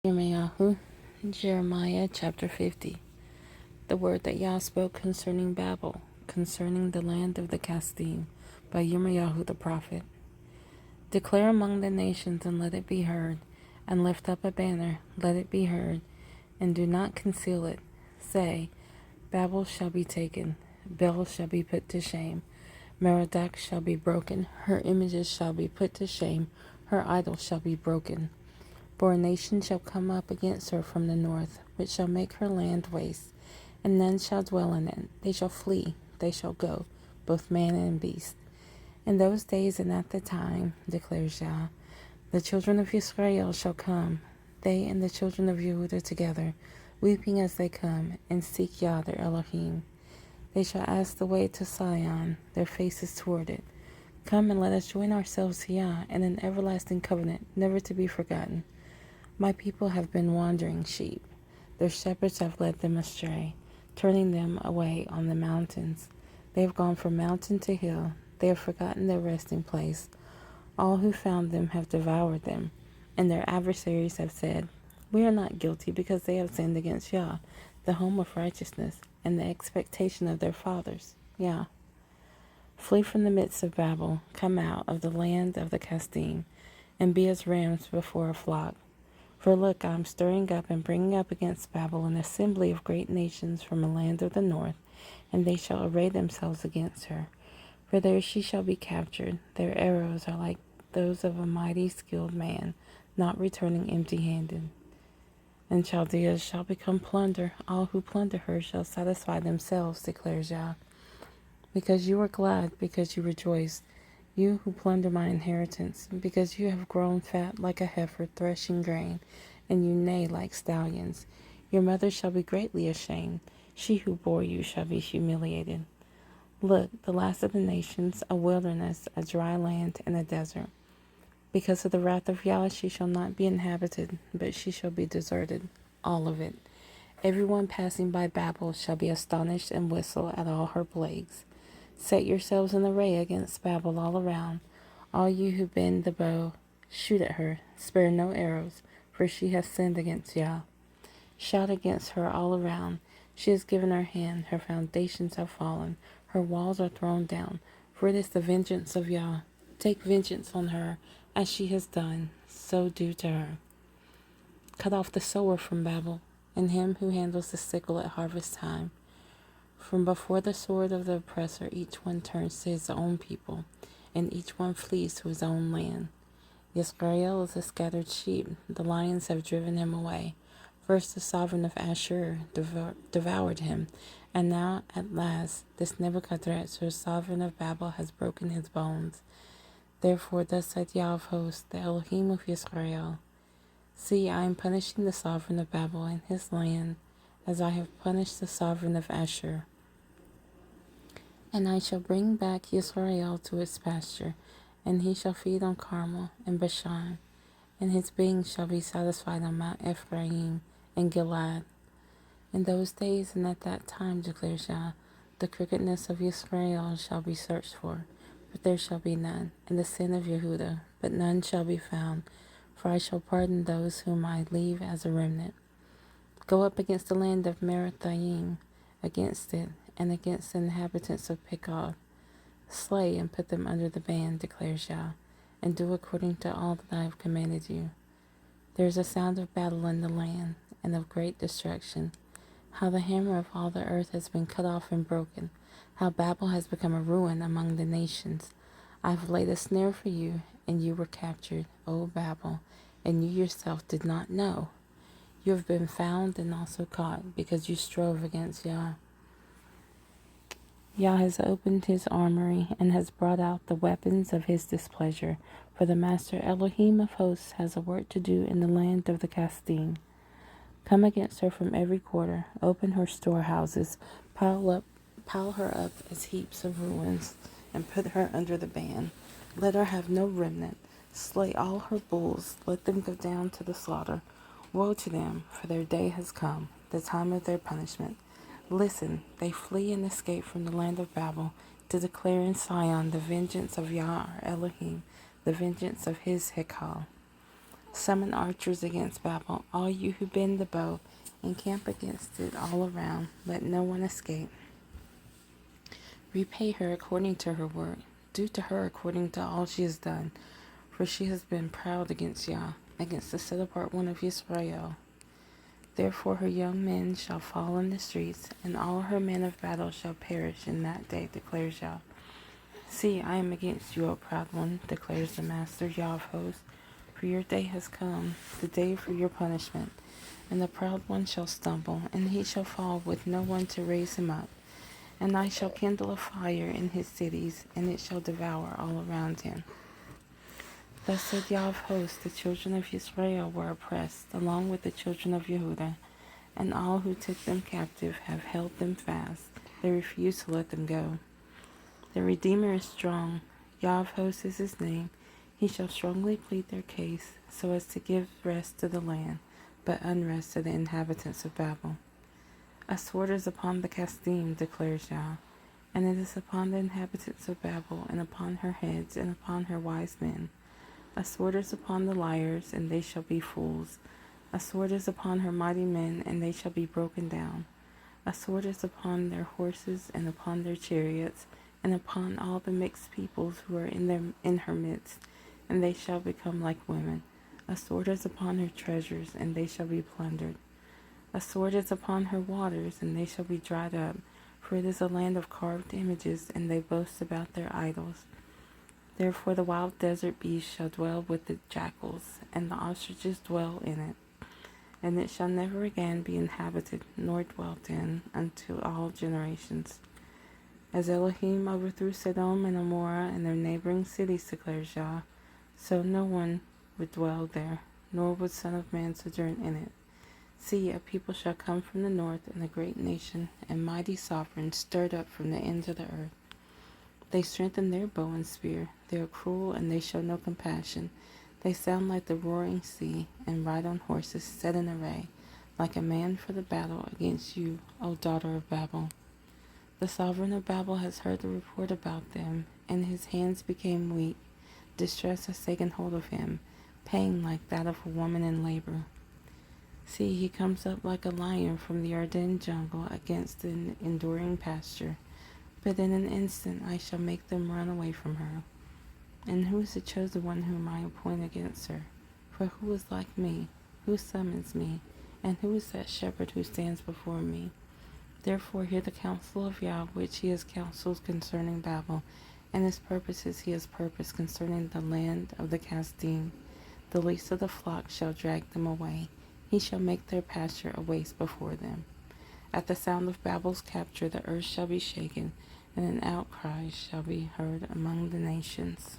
Yirmeyahu, Jeremiah chapter 50. The word that Yah spoke concerning Babel, concerning the land of the Casdim, by Yirmeyahu the prophet. Declare among the nations, and let it be heard, and lift up a banner, let it be heard, and do not conceal it. Say, Babel shall be taken, Bel shall be put to shame, Merodach shall be broken, her images shall be put to shame, her idols shall be broken. For a nation shall come up against her from the north, which shall make her land waste, and none shall dwell in it. They shall flee, they shall go, both man and beast. In those days and at the time, declares Yah, the children of Israel shall come, they and the children of Yehudah together, weeping as they come, and seek Yah their Elohim. They shall ask the way to Sion, their faces toward it. Come and let us join ourselves to Yah in an everlasting covenant, never to be forgotten. My people have been wandering sheep. Their shepherds have led them astray, turning them away on the mountains. They have gone from mountain to hill. They have forgotten their resting place. All who found them have devoured them, and their adversaries have said, We are not guilty because they have sinned against Yah, the home of righteousness, and the expectation of their fathers. Yah. Flee from the midst of Babel, come out of the land of the Casdim, and be as rams before a flock. For look, I am stirring up and bringing up against Babel an assembly of great nations from the land of the north, and they shall array themselves against her. For there she shall be captured. Their arrows are like those of a mighty skilled man, not returning empty-handed. And Chaldeas shall become plunder. All who plunder her shall satisfy themselves, declares Yah. Because you are glad, because you rejoice, you who plunder my inheritance, because you have grown fat like a heifer threshing grain, and you neigh like stallions. Your mother shall be greatly ashamed. She who bore you shall be humiliated. Look, the last of the nations, a wilderness, a dry land, and a desert. Because of the wrath of Yah, she shall not be inhabited, but she shall be deserted, all of it. Everyone passing by Babel shall be astonished and whistle at all her plagues. Set yourselves in array against Babel all around. All you who bend the bow, shoot at her. Spare no arrows, for she has sinned against Yah. Shout against her all around. She has given her hand. Her foundations have fallen. Her walls are thrown down. For it is the vengeance of Yah. Take vengeance on her, as she has done. So do to her. Cut off the sower from Babel, and him who handles the sickle at harvest time. From before the sword of the oppressor, each one turns to his own people, and each one flees to his own land. Yisrael is a scattered sheep. The lions have driven him away. First the sovereign of Ashur devoured him, and now, at last, this Nebuchadrezzar, sovereign of Babel, has broken his bones. Therefore, thus said Yah of hosts, the Elohim of Yisrael, See, I am punishing the sovereign of Babel and his land, as I have punished the sovereign of Ashur. And I shall bring back Yisrael to its pasture, and he shall feed on Carmel and Bashan, and his being shall be satisfied on Mount Ephraim and Gilead. In those days and at that time, declares Yah, the crookedness of Yisrael shall be searched for, but there shall be none, and the sin of Yehudah, but none shall be found, for I shall pardon those whom I leave as a remnant. Go up against the land of Merathaim, against it, and against the inhabitants of Pekod. Slay and put them under the ban, declares Yah, and do according to all that I have commanded you. There is a sound of battle in the land, and of great destruction. How the hammer of all the earth has been cut off and broken. How Babel has become a ruin among the nations. I have laid a snare for you, and you were captured, O Babel, and you yourself did not know. You have been found and also caught, because you strove against Yah. Yah has opened his armory and has brought out the weapons of his displeasure, for the Master Elohim of hosts has a work to do in the land of the Casdim. Come against her from every quarter, open her storehouses, pile her up as heaps of ruins, and put her under the ban. Let her have no remnant. Slay all her bulls, let them go down to the slaughter. Woe to them, for their day has come, the time of their punishment. Listen, they flee and escape from the land of Babel, to declare in Sion the vengeance of Yah our Elohim, the vengeance of his Hekal. Summon archers against Babel, all you who bend the bow, encamp against it all around, let no one escape. Repay her according to her work, do to her according to all she has done, for she has been proud against Yah, against the set apart one of Israel. Therefore her young men shall fall in the streets, and all her men of battle shall perish in that day, declares Yah. See, I am against you, O proud one, declares the Master Yah of hosts. For your day has come, the day for your punishment. And the proud one shall stumble, and he shall fall with no one to raise him up. And I shall kindle a fire in his cities, and it shall devour all around him. Thus said Yah of hosts, the children of Israel were oppressed, along with the children of Yehudah, and all who took them captive have held them fast. They refuse to let them go. The Redeemer is strong. Yah of hosts is his name. He shall strongly plead their case, so as to give rest to the land, but unrest to the inhabitants of Babel. A sword is upon the Kasdim, declares Yah, and it is upon the inhabitants of Babel, and upon her heads, and upon her wise men. A sword is upon the liars, and they shall be fools. A sword is upon her mighty men, and they shall be broken down. A sword is upon their horses, and upon their chariots, and upon all the mixed peoples who are in her midst, and they shall become like women. A sword is upon her treasures, and they shall be plundered. A sword is upon her waters, and they shall be dried up, for it is a land of carved images, and they boast about their idols. Therefore the wild desert beast shall dwell with the jackals, and the ostriches dwell in it. And it shall never again be inhabited, nor dwelt in, unto all generations. As Elohim overthrew Sodom and Amorah and their neighboring cities, declares Yah, so no one would dwell there, nor would Son of Man sojourn in it. See, a people shall come from the north, and a great nation, and mighty sovereigns stirred up from the ends of the earth. They strengthen their bow and spear. They are cruel, and they show no compassion. They sound like the roaring sea, and ride on horses set in array, like a man for the battle against you, O daughter of Babel. The sovereign of Babel has heard the report about them, and his hands became weak. Distress has taken hold of him, pain like that of a woman in labor. See, he comes up like a lion from the Ardennes jungle against an enduring pasture. But in an instant I shall make them run away from her. And who is the chosen one whom I appoint against her? For who is like me? Who summons me? And who is that shepherd who stands before me? Therefore hear the counsel of Yah, which he has counseled concerning Babel, and his purposes he has purposed concerning the land of the Kasdim. The least of the flock shall drag them away. He shall make their pasture a waste before them. At the sound of Babel's capture the earth shall be shaken, and an outcry shall be heard among the nations.